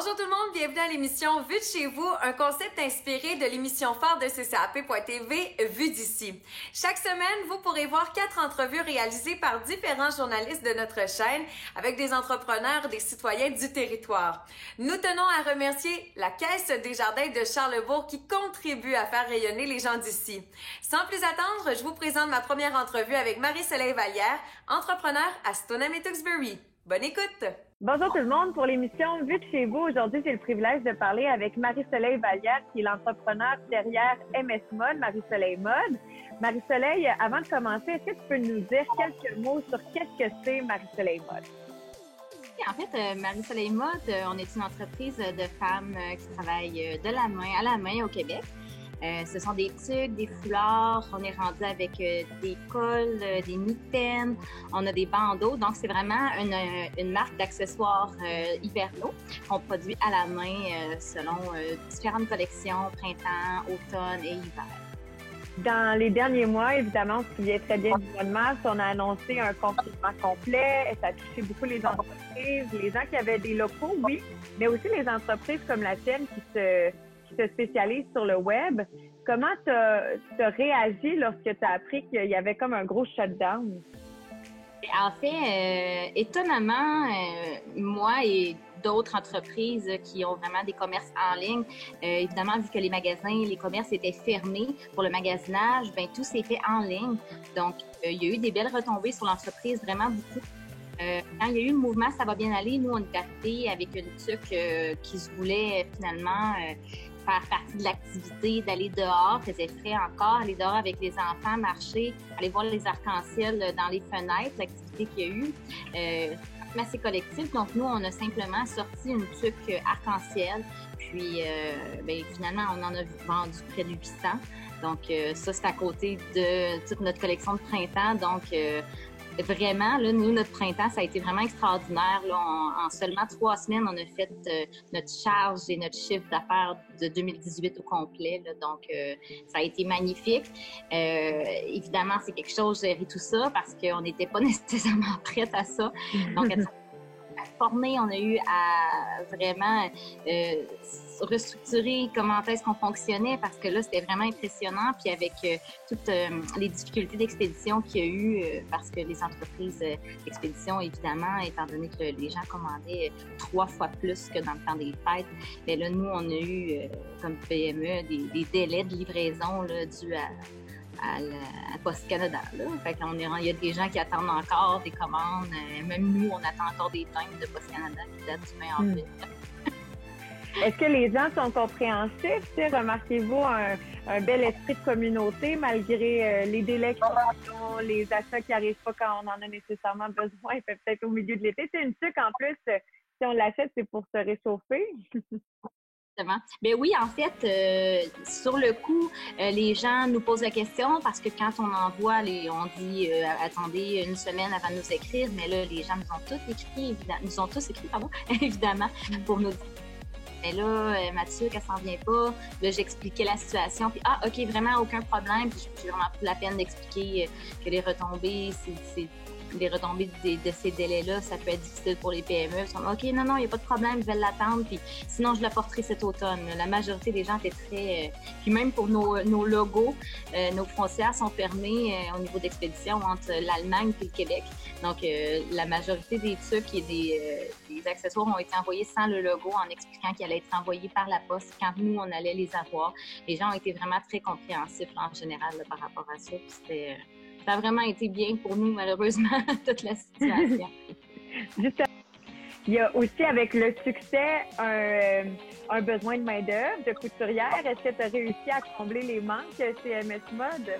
Bonjour tout le monde, bienvenue à l'émission Vue de chez vous, un concept inspiré de l'émission phare de CCAP.tv, Vue d'ici. Chaque semaine, vous pourrez voir 4 entrevues réalisées par différents journalistes de notre chaîne avec des entrepreneurs, des citoyens du territoire. Nous tenons à remercier la Caisse des Jardins de Charlesbourg qui contribue à faire rayonner les gens d'ici. Sans plus attendre, je vous présente ma première entrevue avec Marie-Soleil Vallière, entrepreneur à Stoneham et Tewksbury. Bonne écoute! Bonjour tout le monde, pour l'émission Vue de chez vous, aujourd'hui j'ai le privilège de parler avec Marie-Soleil Vallière qui est l'entrepreneur derrière MS Mode, Marie-Soleil Mode. Marie-Soleil, avant de commencer, est-ce que tu peux nous dire quelques mots sur qu'est-ce que c'est Marie-Soleil Mode? En fait, Marie-Soleil Mode, on est une entreprise de femmes qui travaillent de la main à la main au Québec. Ce sont des tuques, des foulards, on est rendu avec des cols, des mitaines, on a des bandeaux. Donc, c'est vraiment une marque d'accessoires hivernaux qu'on produit à la main selon différentes collections, printemps, automne et hiver. Dans les derniers mois, évidemment, on se souvient très bien du mois de mars, on a annoncé un confinement complet, ça a touché beaucoup les entreprises, les gens qui avaient des locaux, oui, mais aussi les entreprises comme la tienne qui se spécialisent sur le web. Comment tu as réagi lorsque tu as appris qu'il y avait comme un gros shutdown? En fait, étonnamment, moi et d'autres entreprises qui ont vraiment des commerces en ligne, évidemment, vu que les magasins, les commerces étaient fermés pour le magasinage, ben tout s'est fait en ligne. Donc, il y a eu des belles retombées sur l'entreprise, vraiment beaucoup. Quand il y a eu le mouvement « ça va bien aller », nous, on est arrivés avec une tuque qui se voulait finalement faire partie de l'activité, d'aller dehors, faisait frais encore, aller dehors avec les enfants, marcher, aller voir les arcs-en-ciel dans les fenêtres, l'activité qu'il y a eu. Assez collectif. Donc, nous, on a simplement sorti une tuque arc-en-ciel. Puis, finalement, on en a vendu près de 800. Donc, ça, c'est à côté de toute notre collection de printemps. Donc, vraiment, là, nous, notre printemps, ça a été vraiment extraordinaire. Là, en seulement 3 semaines, on a fait notre charge et notre chiffre d'affaires de 2018 au complet. Là, donc, ça a été magnifique. Évidemment, c'est quelque chose, gérer tout ça, parce qu'on n'était pas nécessairement prête à ça. Donc, formé, on a eu à vraiment restructurer comment est-ce qu'on fonctionnait parce que là, c'était vraiment impressionnant. Puis avec toutes les difficultés d'expédition qu'il y a eu parce que les entreprises d'expédition, évidemment, étant donné que les gens commandaient 3 fois plus que dans le temps des fêtes, mais là, nous, on a eu, comme PME, des délais de livraison là, dus à Post Canada. Là. Fait qu'on il y a des gens qui attendent encore des commandes. Même nous, on attend encore des timbres de Post Canada qui datent du 20 avril. Est-ce que les gens sont compréhensifs? Remarquez-vous un bel esprit de communauté malgré les délais qui sont, les achats qui n'arrivent pas quand on en a nécessairement besoin, peut-être au milieu de l'été. C'est une tuque en plus, si on l'achète, c'est pour se réchauffer. Ben oui, en fait, sur le coup, les gens nous posent la question parce que quand on envoie, on dit attendez une semaine avant de nous écrire, mais là, les gens nous ont tous écrit, évidemment, pour nous dire. Mais là, Mathieu, qu'elle s'en vient pas. Là, j'expliquais la situation. Puis, OK, vraiment, aucun problème. Puis, j'ai vraiment pris la peine d'expliquer que les retombées, les retombées de ces délais-là, ça peut être difficile pour les PME. Ils sont OK, non, il n'y a pas de problème, je vais l'attendre. Puis sinon, je l'apporterai cet automne. La majorité des gens étaient très... puis même pour nos logos, nos frontières sont fermées au niveau d'expédition entre l'Allemagne et le Québec. Donc, la majorité des trucs et des accessoires ont été envoyés sans le logo en expliquant qu'ils allaient être envoyés par la poste quand nous, on allait les avoir. Les gens ont été vraiment très compréhensifs là, en général là, par rapport à ça. Puis ça a vraiment été bien pour nous, malheureusement, toute la situation. Justement, il y a aussi avec le succès un besoin de main-d'œuvre, de couturière. Est-ce que tu as réussi à combler les manques chez MS Mode?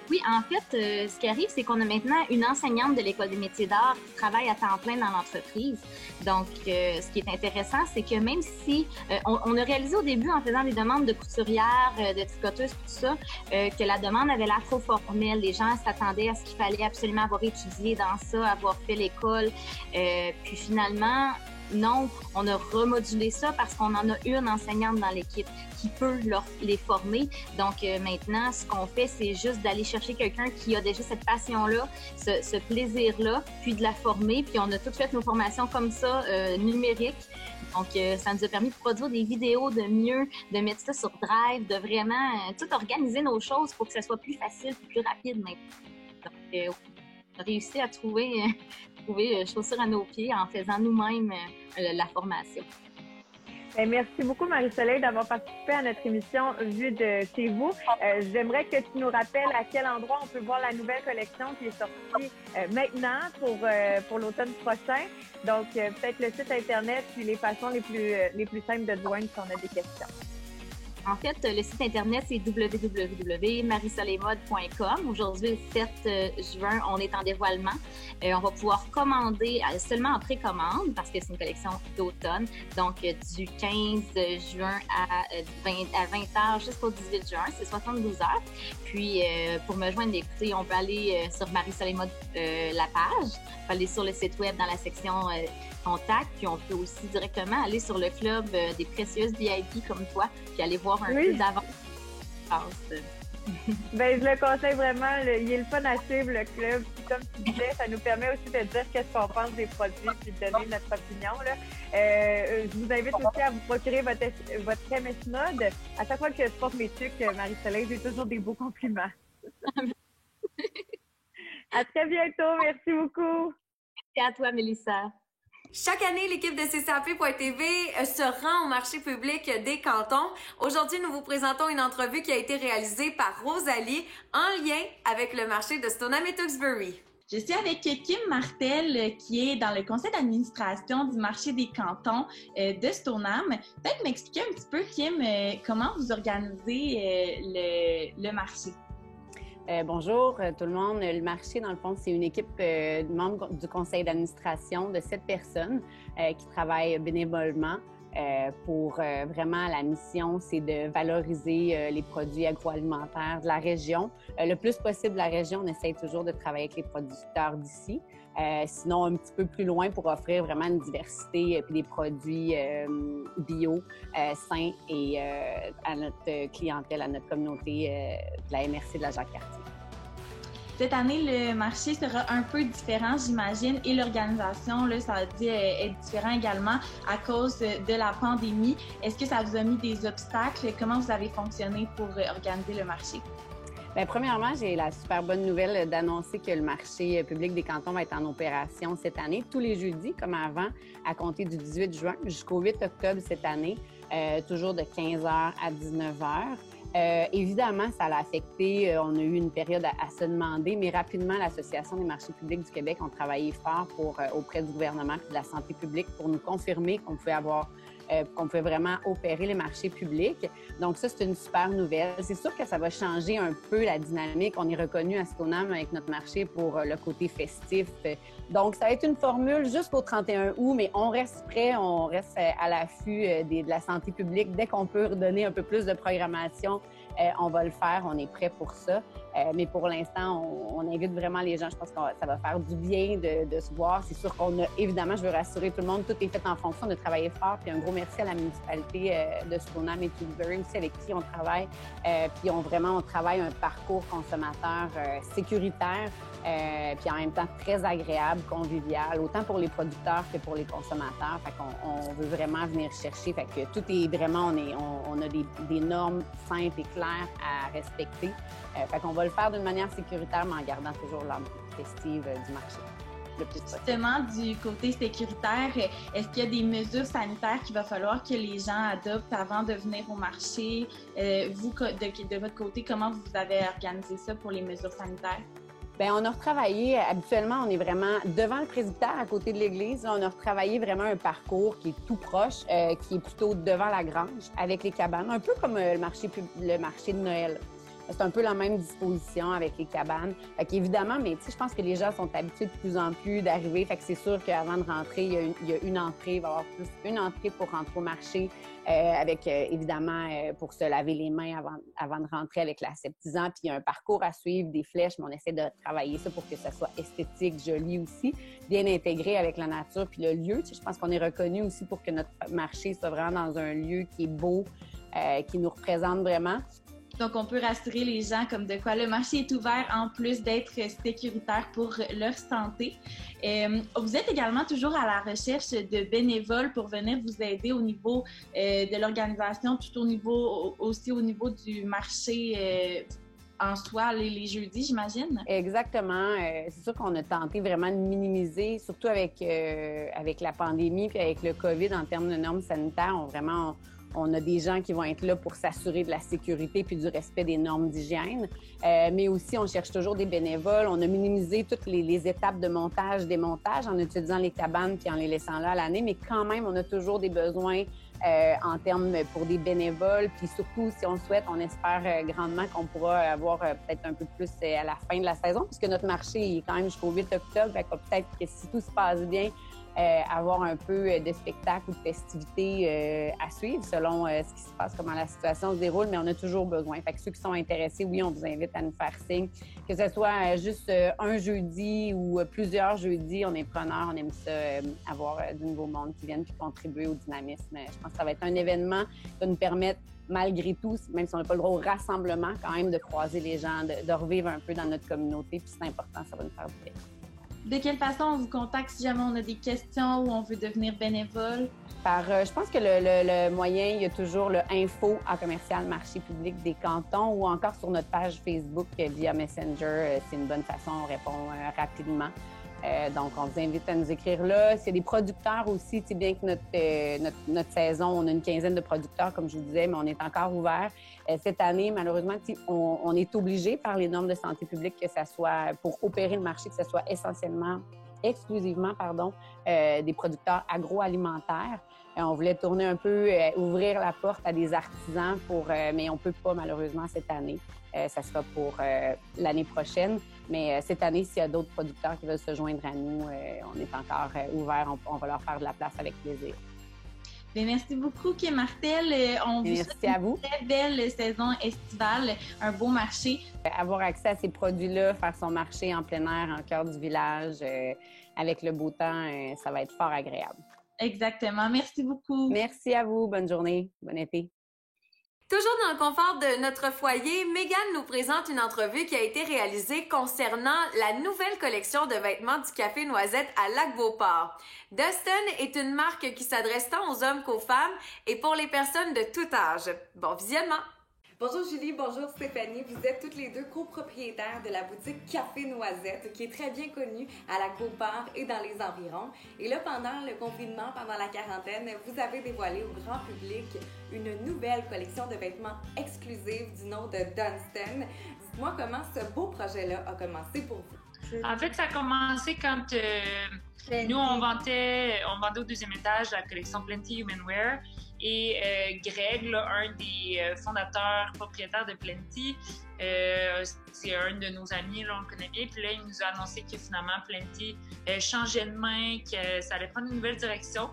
Oui, en fait, ce qui arrive, c'est qu'on a maintenant une enseignante de l'École des métiers d'art qui travaille à temps plein dans l'entreprise. Donc, ce qui est intéressant, c'est que même si on a réalisé au début en faisant des demandes de couturières, de tricoteuses, tout ça, que la demande avait l'air trop formelle. Les gens s'attendaient à ce qu'il fallait absolument avoir étudié dans ça, avoir fait l'école. Puis finalement, Non, on a remodulé ça parce qu'on en a une enseignante dans l'équipe qui peut les former. Donc maintenant, ce qu'on fait, c'est juste d'aller chercher quelqu'un qui a déjà cette passion-là, ce plaisir-là, puis de la former. Puis on a toutes fait nos formations comme ça, numériques. Donc, ça nous a permis de produire des vidéos de mieux, de mettre ça sur Drive, de vraiment tout organiser nos choses pour que ça soit plus facile et plus rapide maintenant. Donc, on a réussi à trouver chaussures à nos pieds en faisant nous-mêmes la formation. Bien, merci beaucoup, Marie-Soleil, d'avoir participé à notre émission Vue de chez vous. J'aimerais que tu nous rappelles à quel endroit on peut voir la nouvelle collection qui est sortie maintenant pour l'automne prochain. Donc, peut-être le site Internet puis les façons les plus simples de te joindre si on a des questions. En fait, le site Internet, c'est www.marisoleilmode.com. Aujourd'hui, le 7 juin, on est en dévoilement. On va pouvoir commander seulement en précommande parce que c'est une collection d'automne. Donc, du 15 juin à 20h jusqu'au 18 juin, c'est 72 heures. Puis, pour me joindre, écoutez, on peut aller sur Marie-Soleil Mode, la page. On peut aller sur le site web dans la section contact. Puis, on peut aussi directement aller sur le club des précieuses VIP comme toi, puis aller voir un peu d'avance. Bien, je le conseille vraiment. Il est le fun à suivre, le club. Puis, comme tu disais, ça nous permet aussi de dire qu'est-ce qu'on pense des produits puis de donner notre opinion. Là. Je vous invite aussi à vous procurer votre MS Mode. À chaque fois que je porte mes trucs, Marie-Soleil, j'ai toujours des beaux compliments. À très bientôt. Merci beaucoup. Merci à toi, Mélissa. Chaque année, l'équipe de CCAP.tv se rend au marché public des cantons. Aujourd'hui, nous vous présentons une entrevue qui a été réalisée par Rosalie en lien avec le marché de Stoneham et Tewksbury. Je suis avec Kim Martel, qui est dans le conseil d'administration du marché des cantons de Stoneham. Peut-être m'expliquer un petit peu, Kim, comment vous organisez le marché? Bonjour tout le monde. Le marché, dans le fond, c'est une équipe de membres du conseil d'administration de 7 personnes qui travaillent bénévolement pour vraiment la mission, c'est de valoriser les produits agroalimentaires de la région. Le plus possible de la région, on essaie toujours de travailler avec les producteurs d'ici. Sinon, un petit peu plus loin pour offrir vraiment une diversité puis des produits bio, sains et à notre clientèle, à notre communauté de la MRC de la Jacques-Cartier. Cette année, le marché sera un peu différent, j'imagine, et l'organisation, là, ça a dû être différent également à cause de la pandémie. Est-ce que ça vous a mis des obstacles? Comment vous avez fonctionné pour organiser le marché? Bien, premièrement, j'ai la super bonne nouvelle d'annoncer que le marché public des cantons va être en opération cette année, tous les jeudis, comme avant, à compter du 18 juin jusqu'au 8 octobre cette année, toujours de 15h à 19h. Évidemment, ça l'a affecté. On a eu une période à se demander, mais rapidement, l'Association des marchés publics du Québec ont travaillé fort auprès du gouvernement et de la santé publique pour nous confirmer qu'on pouvait vraiment opérer les marchés publics. Donc ça, c'est une super nouvelle. C'est sûr que ça va changer un peu la dynamique. On est reconnu à Stoneham avec notre marché pour le côté festif. Donc, ça va être une formule jusqu'au 31 août, mais on reste prêt, on reste à l'affût de la santé publique. Dès qu'on peut redonner un peu plus de programmation, on va le faire, on est prêt pour ça. Mais pour l'instant, on invite vraiment les gens. Je pense que ça va faire du bien de se voir. C'est sûr qu'on a, évidemment, je veux rassurer tout le monde, tout est fait en fonction de travailler fort. Puis un gros merci à la municipalité de Stoneham et Tewksbury aussi, avec qui on travaille. Puis on travaille un parcours consommateur sécuritaire, puis en même temps très agréable, convivial, autant pour les producteurs que pour les consommateurs. Fait qu'on veut vraiment venir chercher. Fait que tout est vraiment, on a des normes simples et claires à respecter. Fait qu'on va le faire d'une manière sécuritaire, mais en gardant toujours l'âme festive du marché. Justement, du côté sécuritaire, est-ce qu'il y a des mesures sanitaires qu'il va falloir que les gens adoptent avant de venir au marché? Vous, de votre côté, comment vous avez organisé ça pour les mesures sanitaires? Bien, on a retravaillé, habituellement, on est vraiment devant le presbytère, à côté de l'église. Là, on a retravaillé vraiment un parcours qui est tout proche, qui est plutôt devant la grange, avec les cabanes, un peu comme le marché de Noël. C'est un peu la même disposition avec les cabanes. Fait qu'évidemment, mais tu sais, je pense que les gens sont habitués de plus en plus d'arriver. Fait que c'est sûr qu'avant de rentrer, il y a une entrée, il va y avoir plus une entrée pour rentrer au marché, avec évidemment pour se laver les mains avant de rentrer avec l'aseptisant. Puis il y a un parcours à suivre, des flèches, mais on essaie de travailler ça pour que ça soit esthétique, joli aussi, bien intégré avec la nature. Puis le lieu, tu sais, je pense qu'on est reconnu aussi pour que notre marché soit vraiment dans un lieu qui est beau, qui nous représente vraiment. Donc, on peut rassurer les gens comme de quoi le marché est ouvert en plus d'être sécuritaire pour leur santé. Vous êtes également toujours à la recherche de bénévoles pour venir vous aider au niveau de l'organisation, tout au niveau, aussi au niveau du marché en soi, les jeudis, j'imagine? Exactement. C'est sûr qu'on a tenté vraiment de minimiser, surtout avec la pandémie puis avec le COVID en termes de normes sanitaires. On a des gens qui vont être là pour s'assurer de la sécurité puis du respect des normes d'hygiène. Mais aussi, on cherche toujours des bénévoles. On a minimisé toutes les étapes de montage, démontage en utilisant les cabanes puis en les laissant là à l'année. Mais quand même, on a toujours des besoins en termes pour des bénévoles. Puis surtout, si on souhaite, on espère grandement qu'on pourra avoir peut-être un peu plus à la fin de la saison, puisque notre marché est quand même jusqu'au 8 octobre. Fait que peut-être que si tout se passe bien, avoir un peu de spectacle ou de festivités à suivre selon ce qui se passe, comment la situation se déroule, mais on a toujours besoin. Fait que ceux qui sont intéressés, oui, on vous invite à nous faire signe. Que ce soit juste un jeudi ou plusieurs jeudis, on est preneurs, on aime ça, avoir du nouveau monde qui vienne puis contribuer au dynamisme. Je pense que ça va être un événement qui va nous permettre, malgré tout, même si on n'a pas le droit au rassemblement, quand même de croiser les gens, de revivre un peu dans notre communauté, puis c'est important, ça va nous faire du bien. De quelle façon on vous contacte si jamais on a des questions ou on veut devenir bénévole? Je pense que le moyen, il y a toujours le info@commercial marché public des cantons ou encore sur notre page Facebook via Messenger. C'est une bonne façon, on répond rapidement. Donc, on vous invite à nous écrire là. S'il y a des producteurs aussi, tu sais, bien que notre saison, on a une quinzaine de producteurs, comme je vous disais, mais on est encore ouvert. Cette année, malheureusement, on est obligé par les normes de santé publique que ça soit, pour opérer le marché, que ce soit exclusivement, des producteurs agroalimentaires. On voulait tourner un peu, ouvrir la porte à des artisans mais on peut pas malheureusement cette année. Ça sera pour l'année prochaine. Mais cette année, s'il y a d'autres producteurs qui veulent se joindre à nous, on est encore ouvert. On va leur faire de la place avec plaisir. Bien, merci beaucoup, Kim Martel. On vous souhaite une très belle saison estivale, un beau marché. Avoir accès à ces produits-là, faire son marché en plein air, en cœur du village, avec le beau temps, ça va être fort agréable. Exactement. Merci beaucoup. Merci à vous. Bonne journée. Bon été. Toujours dans le confort de notre foyer, Mégane nous présente une entrevue qui a été réalisée concernant la nouvelle collection de vêtements du Café Noisette à Lac-Beauport. Dustin est une marque qui s'adresse tant aux hommes qu'aux femmes et pour les personnes de tout âge. Bon visionnement! Bonjour Julie, bonjour Stéphanie. Vous êtes toutes les deux copropriétaires de la boutique Café Noisette, qui est très bien connue à Lac-Beauport et dans les environs. Et là, pendant le confinement, pendant la quarantaine, vous avez dévoilé au grand public une nouvelle collection de vêtements exclusifs du nom de Dunstan. Dites-moi comment ce beau projet-là a commencé pour vous. En fait, ça a commencé quand nous, on vendait au deuxième étage la collection Plenty Human Wear. Et Greg, là, un des fondateurs, propriétaires de Plenty, c'est un de nos amis, là, on le connaît bien. Puis là, il nous a annoncé que finalement, Plenty changeait de main, que ça allait prendre une nouvelle direction.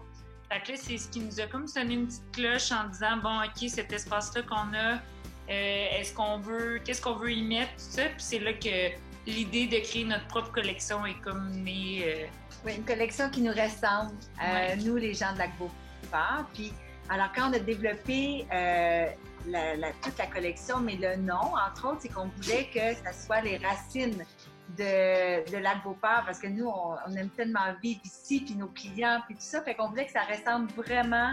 Fait que là, c'est ce qui nous a comme sonné une petite cloche en disant, bon, OK, cet espace-là qu'on a, qu'est-ce qu'on veut y mettre, tout ça. Puis c'est là que l'idée de créer notre propre collection est comme née. Oui, une collection qui nous ressemble, nous, les gens de Lac-Beauport. Puis, alors, quand on a développé toute la collection, mais le nom, entre autres, c'est qu'on voulait que ça soit les racines de Lac-Beauport, parce que nous, on aime tellement vivre ici, puis nos clients, puis tout ça. Fait qu'on voulait que ça ressemble vraiment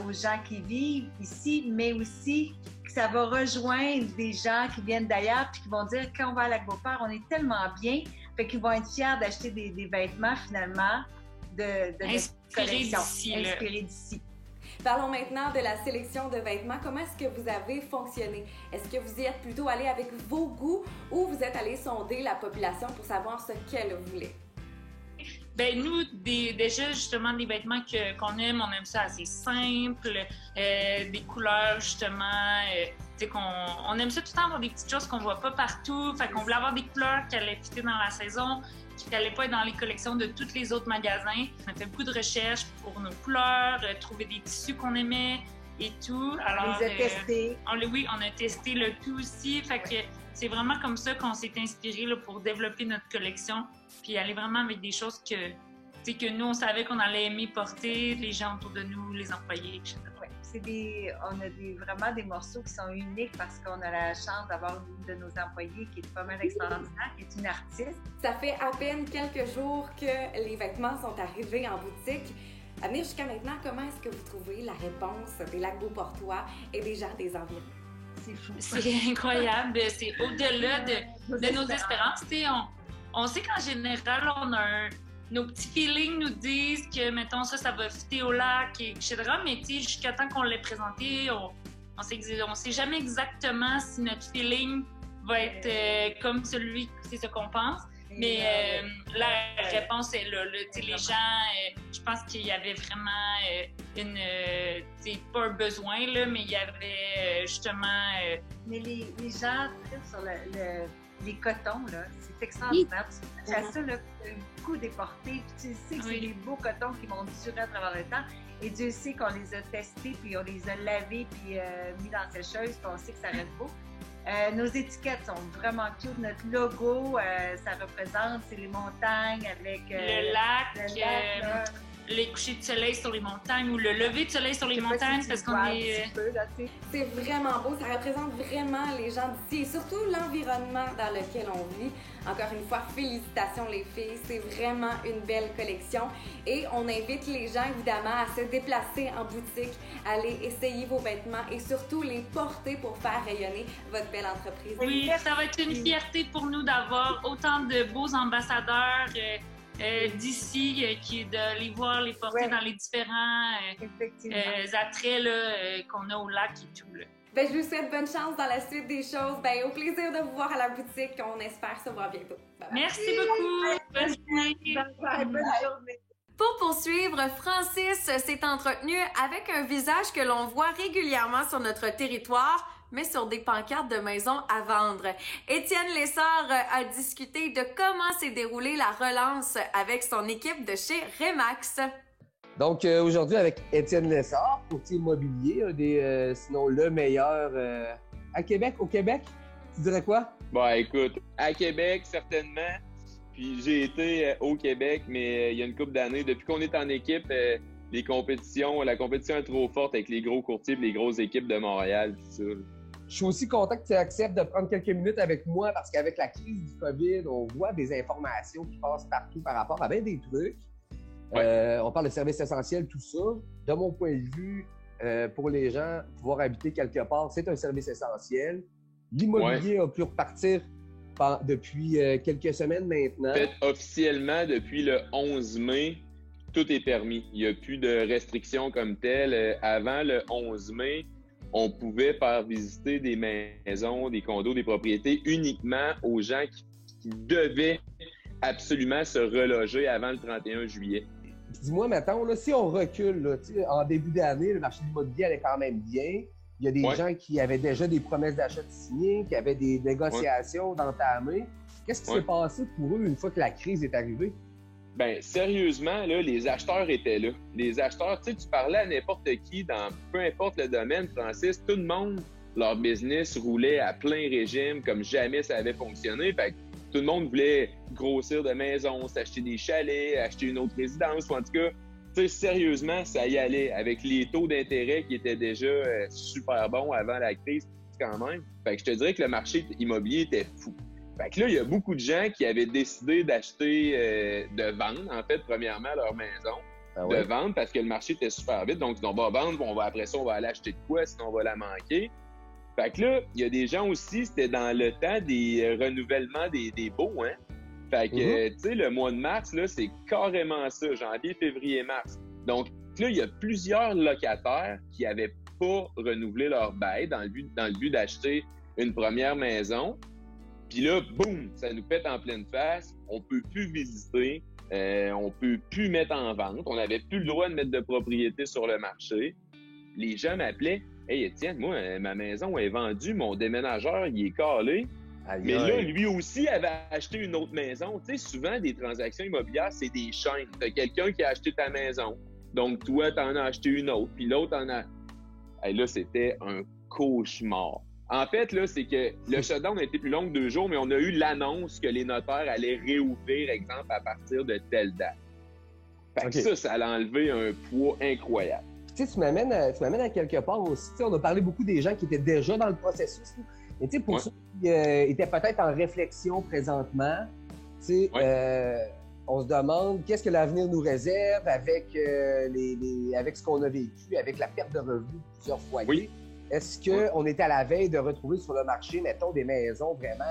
aux gens qui vivent ici, mais aussi que ça va rejoindre des gens qui viennent d'ailleurs, puis qui vont dire, quand on va à Lac-Beauport, on est tellement bien, fait qu'ils vont être fiers d'acheter des vêtements, finalement, de notre collection. Inspirés d'ici. Parlons maintenant de la sélection de vêtements. Comment est-ce que vous avez fonctionné? Est-ce que vous y êtes plutôt allé avec vos goûts ou vous êtes allé sonder la population pour savoir ce qu'elle voulait? Ben nous, déjà, justement, des vêtements qu'on aime, on aime ça assez simple, des couleurs, justement, tu sais, on aime ça tout le temps avoir des petites choses qu'on voit pas partout. Fait qu'on voulait avoir des couleurs qui allaient fitter dans la saison, qui n'allaient pas être dans les collections de tous les autres magasins. On a fait beaucoup de recherches pour nos couleurs, trouver des tissus qu'on aimait et tout. Alors, on les a testés. Oui, on a testé le tout aussi. Fait que c'est vraiment comme ça qu'on s'est inspiré là, pour développer notre collection, puis aller vraiment avec des choses que nous, on savait qu'on allait aimer porter, les gens autour de nous, les employés, etc. Oui, on a vraiment des morceaux qui sont uniques parce qu'on a la chance d'avoir une de nos employées qui est pas mal extraordinaire, qui est une artiste. Ça fait à peine quelques jours que les vêtements sont arrivés en boutique. À venir jusqu'à maintenant, comment est-ce que vous trouvez la réponse des Lac-Beauportois et des gens des environs? C'est fou. C'est incroyable. C'est au-delà de nos espérances. On sait qu'en général, on a nos petits feelings nous disent que, mettons, ça va fitter au lac, etc. Mais jusqu'à temps qu'on l'ait présenté, on sait jamais exactement si notre feeling va être comme celui, c'est ce qu'on pense. Mais la réponse est là. Les gens, je pense qu'il y avait vraiment pas un besoin, là, mais il y avait justement... Mais les gens sur les cotons, là, c'est extraordinaire. Tu as ça, là, beaucoup déporté, puis tu sais que c'est des beaux cotons qui vont durer à travers le temps. Et Dieu sait qu'on les a testés, puis on les a lavés, puis mis dans la sécheuse, puis on sait que ça reste beau. Nos étiquettes sont vraiment cute. Notre logo, ça représente, c'est les montagnes avec... le lac, les couchers de soleil sur les montagnes ou le lever de soleil sur les montagnes parce qu'on est... C'est vraiment beau, ça représente vraiment les gens d'ici et surtout l'environnement dans lequel on vit. Encore une fois, félicitations les filles, c'est vraiment une belle collection et on invite les gens évidemment à se déplacer en boutique, aller essayer vos vêtements et surtout les porter pour faire rayonner votre belle entreprise. Oui, ça va être une fierté pour nous d'avoir autant de beaux ambassadeurs d'ici, de les voir, les porter dans les différents attraits là, qu'on a au lac et tout. Là. Ben, je vous souhaite bonne chance dans la suite des choses. Ben, au plaisir de vous voir à la boutique. On espère se voir bientôt. Bye bye. Merci beaucoup. Bonne journée. Pour poursuivre, Francis s'est entretenu avec un visage que l'on voit régulièrement sur notre territoire, mais sur des pancartes de maisons à vendre. Étienne Lessard a discuté de comment s'est déroulée la relance avec son équipe de chez Remax. Donc, aujourd'hui, avec Étienne Lessard, courtier immobilier, sinon le meilleur à Québec. Au Québec, tu dirais quoi? Bon, écoute, à Québec, certainement. Puis j'ai été au Québec, mais il y a une couple d'années, depuis qu'on est en équipe, la compétition est trop forte avec les gros courtiers et les grosses équipes de Montréal, tout ça. Je suis aussi content que tu acceptes de prendre quelques minutes avec moi parce qu'avec la crise du COVID, on voit des informations qui passent partout par rapport à bien des trucs. Ouais. On parle de services essentiels, tout ça. De mon point de vue, pour les gens, pouvoir habiter quelque part, c'est un service essentiel. L'immobilier a pu repartir depuis quelques semaines maintenant. En fait, officiellement, depuis le 11 mai, tout est permis. Il n'y a plus de restrictions comme telles. Avant le 11 mai, on pouvait faire visiter des maisons, des condos, des propriétés uniquement aux gens qui devaient absolument se reloger avant le 31 juillet. Dis-moi, mettons, là, si on recule, là, en début d'année, le marché de l'immobilier allait quand même bien. Il y a des gens qui avaient déjà des promesses d'achat signées, qui avaient des négociations d'entamer. Qu'est-ce qui s'est passé pour eux une fois que la crise est arrivée? Bien, sérieusement, là, les acheteurs étaient là. Les acheteurs, tu parlais à n'importe qui, dans peu importe le domaine, Francis, tout le monde, leur business roulait à plein régime comme jamais ça avait fonctionné. Fait que tout le monde voulait grossir de maison, s'acheter des chalets, acheter une autre résidence, ou en tout cas, sérieusement, ça y allait avec les taux d'intérêt qui étaient déjà super bons avant la crise quand même. Fait que je te dirais que le marché immobilier était fou. Fait que là, il y a beaucoup de gens qui avaient décidé d'acheter, de vendre, en fait, premièrement, leur maison. De vendre parce que le marché était super vite. Donc, on va vendre, après ça, on va aller acheter de quoi, sinon on va la manquer. Fait que là, il y a des gens aussi, c'était dans le temps des renouvellements des baux, hein. Fait que, tu sais, le mois de mars, là, c'est carrément ça, janvier, février, mars. Donc, là, il y a plusieurs locataires qui n'avaient pas renouvelé leur bail dans le but d'acheter une première maison. Puis là, boum, ça nous pète en pleine face. On peut plus visiter. On peut plus mettre en vente. On n'avait plus le droit de mettre de propriété sur le marché. Les gens m'appelaient. « Hey, Étienne, moi, ma maison est vendue. Mon déménageur, il est calé. » Mais là, lui aussi avait acheté une autre maison. Tu sais, souvent, des transactions immobilières, c'est des chaînes. T'as quelqu'un qui a acheté ta maison. Donc, toi, t'en as acheté une autre. Puis l'autre en a... Hey, là, c'était un cauchemar. En fait, là, c'est que le shutdown a été plus long que 2 jours, mais on a eu l'annonce que les notaires allaient réouvrir, exemple, à partir de telle date. Fait que ça a enlevé un poids incroyable. Tu sais, tu m'amènes à quelque part aussi. Tu sais, on a parlé beaucoup des gens qui étaient déjà dans le processus. Mais tu sais, pour ceux qui étaient peut-être en réflexion présentement, tu sais, on se demande qu'est-ce que l'avenir nous réserve avec, avec ce qu'on a vécu, avec la perte de revenus de plusieurs foyers. Oui. Est-ce qu'on était à la veille de retrouver sur le marché, mettons, des maisons vraiment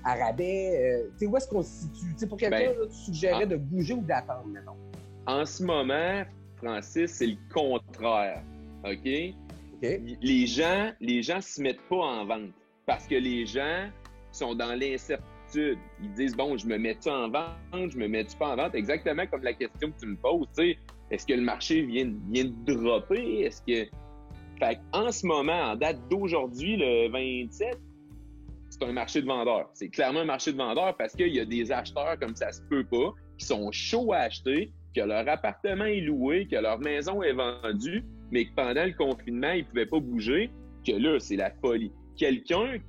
à rabais? Tu sais, où est-ce qu'on se situe? Tu sais, pour quelqu'un, tu suggérais de bouger ou d'attendre, mettons? En ce moment, Francis, c'est le contraire. OK? Les gens se mettent pas en vente parce que les gens sont dans l'incertitude. Ils disent, bon, je me mets-tu en vente, je me mets-tu pas en vente? Exactement comme la question que tu me poses, tu sais. Est-ce que le marché vient de dropper? Est-ce que... Fait en ce moment, en date d'aujourd'hui, le 27, c'est un marché de vendeurs. C'est clairement un marché de vendeurs parce qu'il y a des acheteurs comme ça se peut pas, qui sont chauds à acheter, que leur appartement est loué, que leur maison est vendue, mais que pendant le confinement, ils pouvaient pas bouger, que là, c'est la folie. Quelqu'un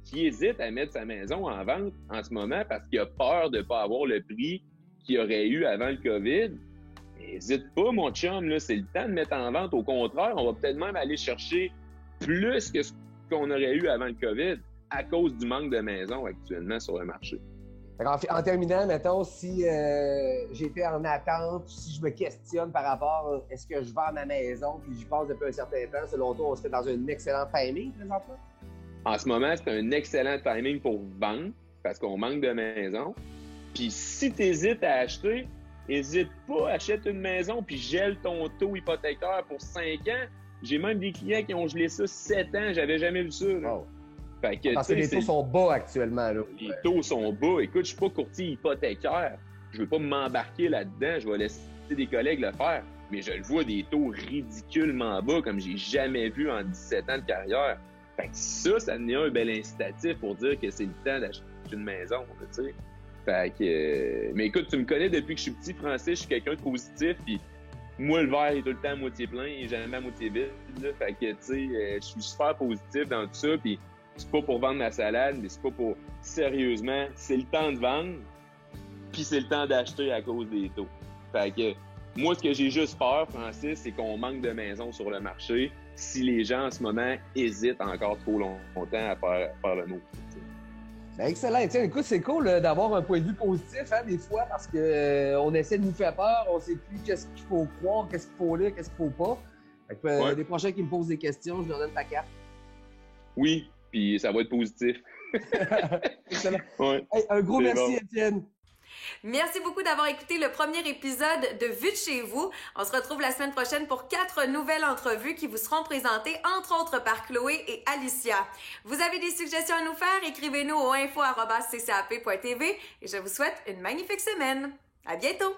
qui hésite à mettre sa maison en vente en ce moment parce qu'il a peur de pas avoir le prix qu'il aurait eu avant le COVID, n'hésite pas, mon chum, là, c'est le temps de mettre en vente. Au contraire, on va peut-être même aller chercher plus que ce qu'on aurait eu avant le COVID à cause du manque de maisons actuellement sur le marché. En terminant, mettons, si j'étais en attente, si je me questionne par rapport à est-ce que je vends ma maison puis j'y passe depuis un certain temps, selon toi, on serait dans un excellent timing présentement? En ce moment, c'est un excellent timing pour vendre parce qu'on manque de maisons. Puis si tu hésites à acheter, n'hésite pas, achète une maison puis gèle ton taux hypothécaire pour 5 ans. J'ai même des clients qui ont gelé ça 7 ans. J'avais jamais vu ça. Wow. Fait que, parce que les taux sont bas actuellement. Là. Les taux sont bas. Écoute, je suis pas courtier hypothécaire. Je veux pas m'embarquer là-dedans. Je vais laisser des collègues le faire. Mais je le vois des taux ridiculement bas comme j'ai jamais vu en 17 ans de carrière. Fait que ça devient un bel incitatif pour dire que c'est le temps d'acheter une maison. Tu sais. Fait que, mais écoute, tu me connais depuis que je suis petit, Francis, je suis quelqu'un de positif, puis moi, le verre est tout le temps à moitié plein et jamais à moitié vide, là. Fait que, tu sais, je suis super positif dans tout ça, puis c'est pas pour vendre ma salade, mais c'est pas pour... Sérieusement, c'est le temps de vendre, puis c'est le temps d'acheter à cause des taux. Fait que, moi, ce que j'ai juste peur, Francis, c'est qu'on manque de maisons sur le marché si les gens, en ce moment, hésitent encore trop longtemps à faire le mot. Ben excellent. Tiens, écoute, c'est cool d'avoir un point de vue positif, hein, des fois, parce que on essaie de nous faire peur, on sait plus qu'est-ce qu'il faut croire, qu'est-ce qu'il faut lire, qu'est-ce qu'il faut pas. Fait que, les prochains qui me posent des questions, je leur donne ta carte. Oui, puis ça va être positif. Excellent. Ouais. Hey, un gros merci, Étienne. Merci beaucoup d'avoir écouté le premier épisode de Vue de chez vous. On se retrouve la semaine prochaine pour 4 nouvelles entrevues qui vous seront présentées, entre autres par Chloé et Alicia. Vous avez des suggestions à nous faire? Écrivez-nous au info@ccap.tv et je vous souhaite une magnifique semaine. À bientôt!